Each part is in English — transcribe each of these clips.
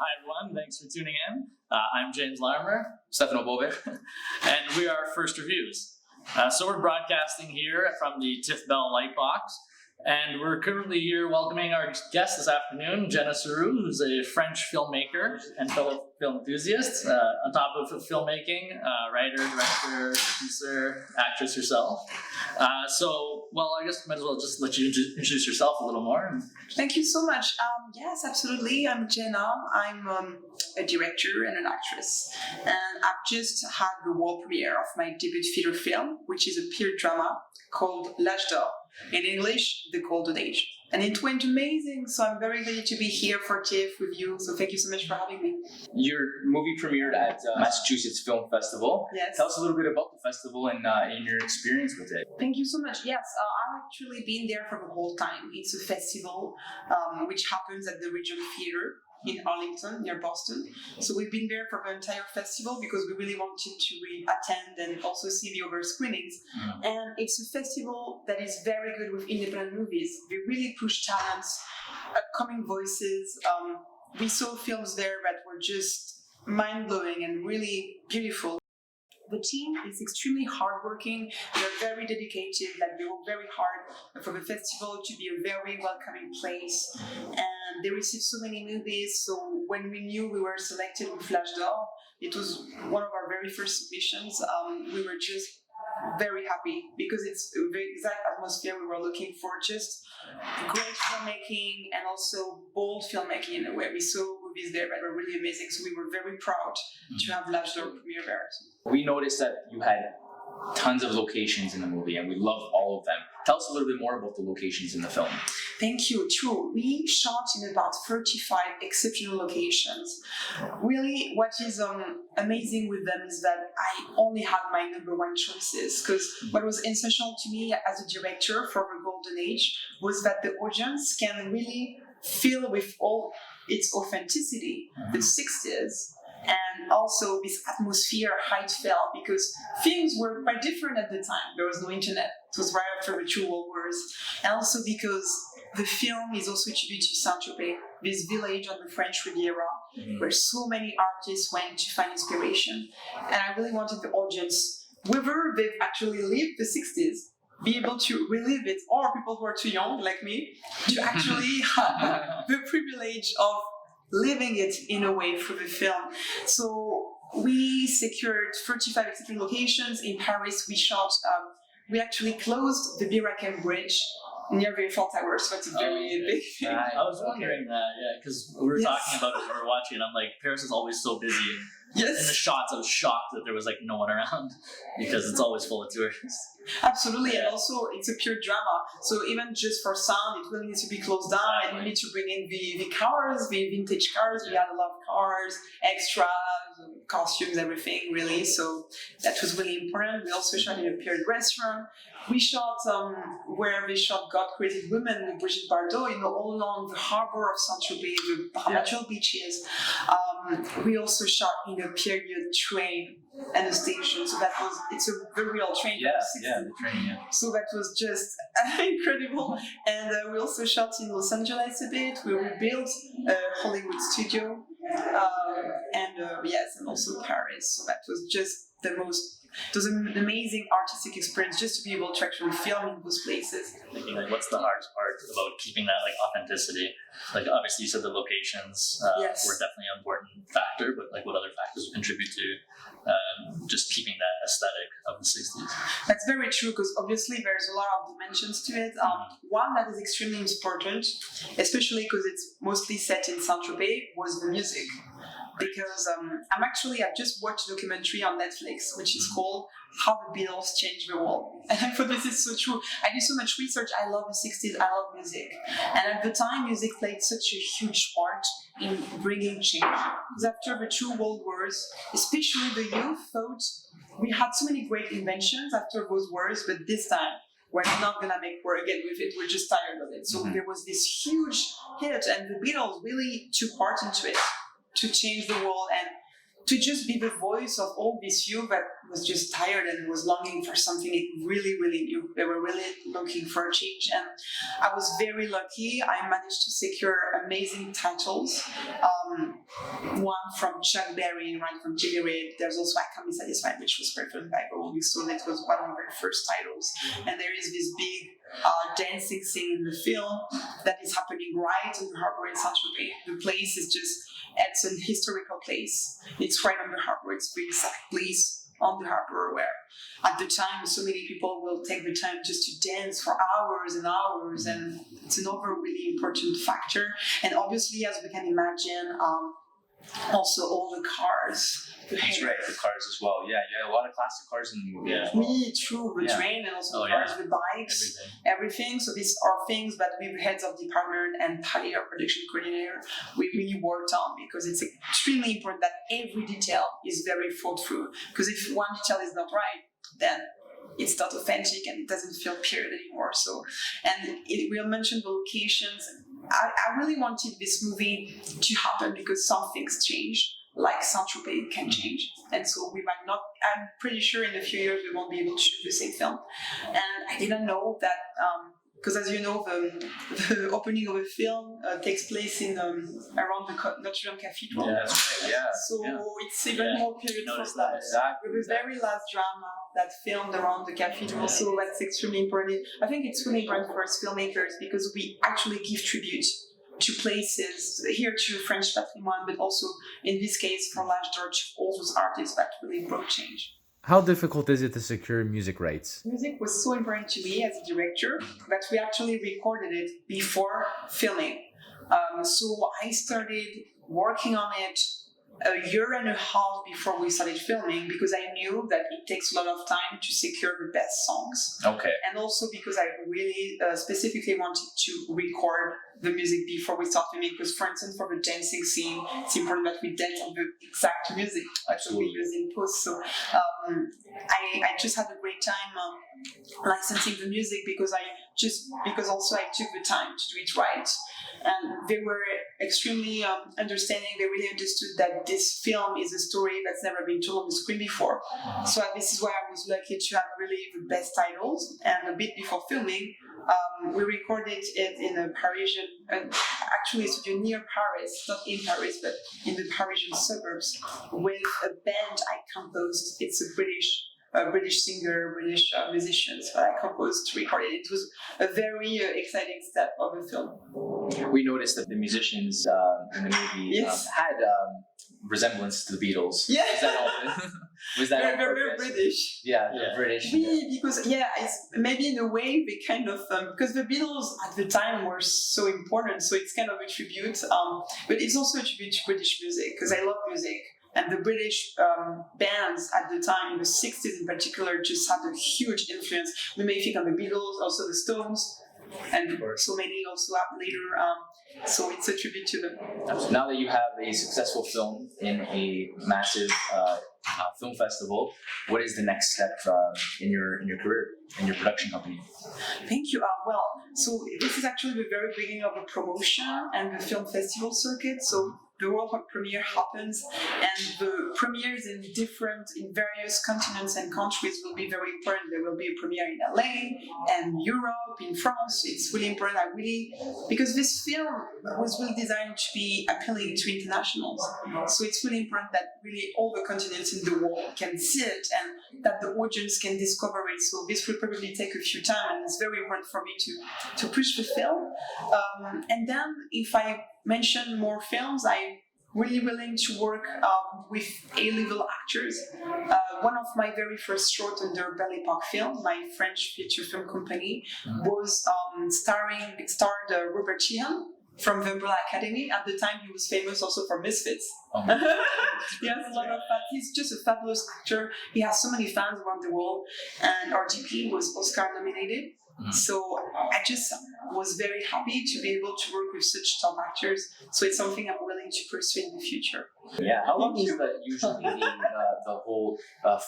Hi everyone, thanks for tuning in. I'm James Larmour, Stefano, Bove. and we are First Reviews. So we're broadcasting here from the TIFF Bell Lightbox, and we're currently here welcoming our guest this afternoon, Jenna Suru, who's a French filmmaker and fellow film enthusiast. On top of filmmaking, writer, director, producer, actress herself. Well, I guess I might as well just let you introduce yourself a little more. Thank you so much. Yes, absolutely. I'm Jenna. I'm a director and an actress. And I've just had the world premiere of my debut feature film, which is a peer drama called L'Âge d'Or. In English, The Golden Age. And it went amazing, so I'm very ready to be here for TIFF with you. So thank you so much for having me. Your movie premiered at Massachusetts Film Festival. Yes. Tell us a little bit about the festival and your experience with it. Thank you so much. Yes, I've actually been there for the whole time. It's a festival which happens at the Regional Theatre in Arlington, near Boston. So we've been there for the entire festival because we really wanted to attend and also see the other screenings. And it's a festival that is very good with independent movies. They really push talents, upcoming voices. We saw films there that were just mind-blowing and really beautiful. The team is extremely hardworking. They're very dedicated. They work very hard for the festival to be a very welcoming place. And they received so many movies. So when we knew we were selected with L'Âge d'Or, it was one of our very first submissions. We were just very happy because it's the exact atmosphere we were looking for. Just great filmmaking and also bold filmmaking in a way. We saw movies there that were really amazing, so we were very proud to have L'Âge d'Or premiere there. We noticed that you had tons of locations in the movie, and we loved all of them. Tell us a little bit more about the locations in the film. Thank you. True. We shot in about 35 exceptional locations. Really, what is amazing with them is that I only had my number one choices, because what was essential to me as a director for the Golden Age was that the audience can really feel with all its authenticity the 60s. And also this atmosphere, how it felt, because things were quite different at the time. There was no internet. It was right after the two world wars. And also because the film is also a tribute to Saint-Tropez, this village on the French Riviera, where so many artists went to find inspiration. And I really wanted the audience, whether they've actually lived the 60s, be able to relive it, or people who are too young, like me, to actually have the privilege of living it in a way through the film. So we secured 35 exciting locations. In Paris, we actually closed the Birakem Bridge near the Eiffel Tower, so it's a very big thing. I was wondering that, because we were talking about it when we were watching, and I'm like, Paris is always so busy. Yes. In the shots, I was shocked that there was no one around because it's always full of tourists. Absolutely, and also it's a pure drama. So even just for sound, it really needs to be closed down, and you need to bring in the cars, the vintage cars. We had a lot of cars, extras, costumes, everything really. So that was really important. We also shot in a period restaurant. We shot where they shot God Created Women with Brigitte Bardot, all along the harbor of Saint-Tropez, the natural beaches. We also shot in a period train and a station, so it's a very real train. The train, So that was just incredible. And we also shot in Los Angeles a bit. We rebuilt a Hollywood studio, and also Paris. So that was just it was an amazing artistic experience just to be able to actually film in those places. Thinking what's the hard part about keeping that authenticity? Obviously you said the locations were definitely an important factor, but what other factors contribute to just keeping that aesthetic of the 60s? That's very true, because obviously there's a lot of dimensions to it. One that is extremely important, especially because it's mostly set in Saint-Tropez, was the music. Because I've just watched a documentary on Netflix, which is called How the Beatles Changed the World. And I thought this is so true. I did so much research. I love the 60s. I love music. And at the time, music played such a huge part in bringing change. Because after the two world wars, especially the youth thought we had so many great inventions after those wars, but this time, we're not going to make war again with it. We're just tired of it. So there was this huge hit, and the Beatles really took part into it to change the world and to just be the voice of all this youth that was just tired and was longing for something really, really new. They were really looking for a change. And I was very lucky. I managed to secure amazing titles. one from Chuck Berry and one from Jimmy Reed. There's also I Can't Be Satisfied, which was performed by Rolling Stone. It was one of their first titles. And there is this big dancing scene in the film that is happening right in the harbor in Saint-Tropez. The place is it's an historical place. It's right on the harbor. It's the exact place on the harbor where at the time so many people will take the time just to dance for hours and hours, and it's another really important factor. And obviously, as we can imagine, also all the cars. That's right, the cars as well. Yeah, you had a lot of classic cars in the movie. Yeah. Me too, the train and also cars, the bikes, everything. So these are things that we, heads of department and Patty, our production coordinator, we really worked on, because it's extremely important that every detail is very thought through. Because if one detail is not right, then it's not authentic and it doesn't feel period anymore. So, and we'll mention the locations. I really wanted this movie to happen because some things change, like Saint-Tropez can change. And so we might not, I'm pretty sure in a few years we won't be able to shoot the same film. And I didn't know that, because as you know, the opening of a film takes place in around the Notre Dame Cathedral. Yeah, that's right, yeah. So it's even more period for that. Exactly. With the very last drama that filmed around the cathedral, so that's extremely important. I think it's really important for us filmmakers because we actually give tribute to places, here to French patrimoine, but also in this case for L'Âge d'Or to all those artists that really brought change. How difficult is it to secure music rights? Music was so important to me as a director that we actually recorded it before filming. So I started working on it a year and a half before we started filming, because I knew that it takes a lot of time to secure the best songs. Okay. And also because I really specifically wanted to record the music before we start filming, because for instance for the dancing scene, it's important that we dance on the exact music that we use in post. So I just had a great time licensing the music because also I took the time to do it right. And they were extremely understanding. They really understood that this film is a story that's never been told on the screen before. So this is why I was lucky to have really the best titles. And a bit before filming, we recorded it in a Parisian, actually a studio near Paris, not in Paris, but in the Parisian suburbs, with a band I composed. It's a British singer, British musicians that I composed to record it. It was a very exciting step of the film. We noticed that the musicians in the movie had resemblance to the Beatles. Yeah. Was that They're very British. Yeah, they're British. Because it's maybe in a way they kind of because the Beatles at the time were so important, so it's kind of a tribute. But it's also a tribute to British music because I love music. And the British bands at the time, in the 60s in particular, just had a huge influence. We may think of the Beatles, also the Stones, and so many also up later. So it's a tribute to them. Now that you have a successful film in a massive film festival, what is the next step in your career, in your production company? Thank you. Well, so this is actually the very beginning of the promotion and the film festival circuit. So the World Cup premiere happens, and the premieres in various continents and countries will be very important. There will be a premiere in LA and Europe, in France. It's really important. Because this film was really designed to be appealing to internationals. So it's really important that really all the continents in the world can see it and that the audience can discover it. So this will probably take a few time, and it's very important for me to push the film. And then if I mention more films, I'm really willing to work with A-level actors. One of my very first short under Belle Epoque film, my French feature film company, was starred Robert Sheehan from the Umbrella Academy. At the time, he was famous also for Misfits. He has a lot of fans. He's just a fabulous actor. He has so many fans around the world, and our DP was Oscar nominated. So I just was very happy to be able to work with such top actors. So it's something I'm willing to pursue in the future. Yeah. How long is usually the whole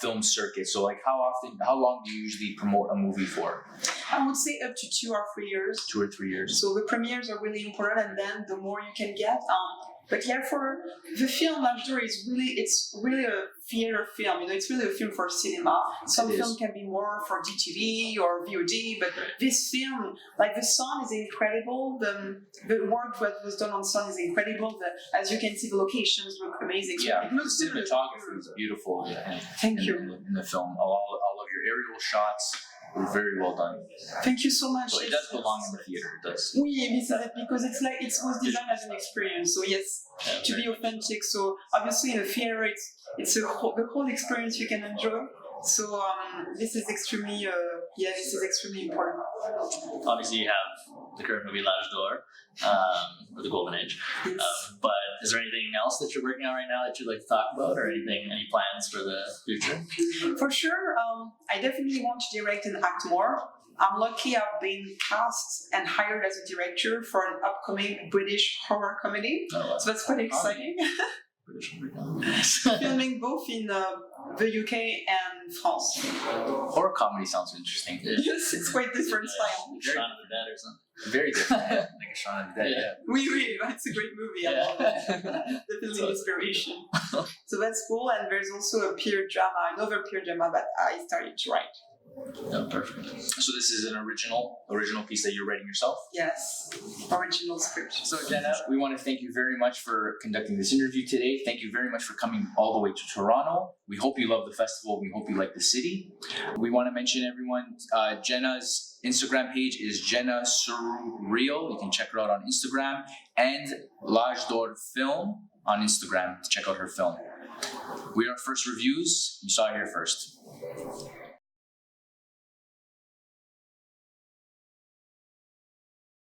film circuit? So like how long do you usually promote a movie for? I would say up to 2 or 3 years. 2 or 3 years. So the premieres are really important, and then the more you can get. But yeah, for the film, L'Âge d'Or it's really a theater film. It's really a film for cinema. Some film can be more for DTV or VOD, but this film, like the sound is incredible. The work that was done on sound is incredible. As you can see, the locations look amazing. Yeah, it looks the cinematography is beautiful. Thank you. In the film, all of your aerial shots were very well done. Thank you so much. So it does belong in the theater. It does. Oui, this is it, because it was designed as an experience. So yes, to be authentic. So obviously in the theater, it's the whole experience you can enjoy. So this is extremely important. Obviously, you have the current movie L'Âge d'Or, or the Golden Age. Yes. But is there anything else that you're working on right now that you'd like to talk about, or any plans for the future? For sure, I definitely want to direct and act more. I'm lucky I've been cast and hired as a director for an upcoming British horror comedy. Oh, wow. So that's quite exciting. Filming both in the UK and France. Horror comedy sounds interesting. Yes, it's quite different style. Shaun of the Dead or something. Very different. Like a Shaun of the Dead. Yeah. Oui, it's a great movie. I love it. Definitely inspiration. So that's cool. And there's also a peer drama, another peer drama that I started to write. Oh, perfect. So this is an original piece that you're writing yourself? Yes, original script. So Jenna, we want to thank you very much for conducting this interview today. Thank you very much for coming all the way to Toronto. We hope you love the festival. We hope you like the city. We want to mention everyone, Jenna's Instagram page is Jenna Suru Real. You can check her out on Instagram, and L'Âge d'Or Film on Instagram to check out her film. We are First Reviews. You saw it here first.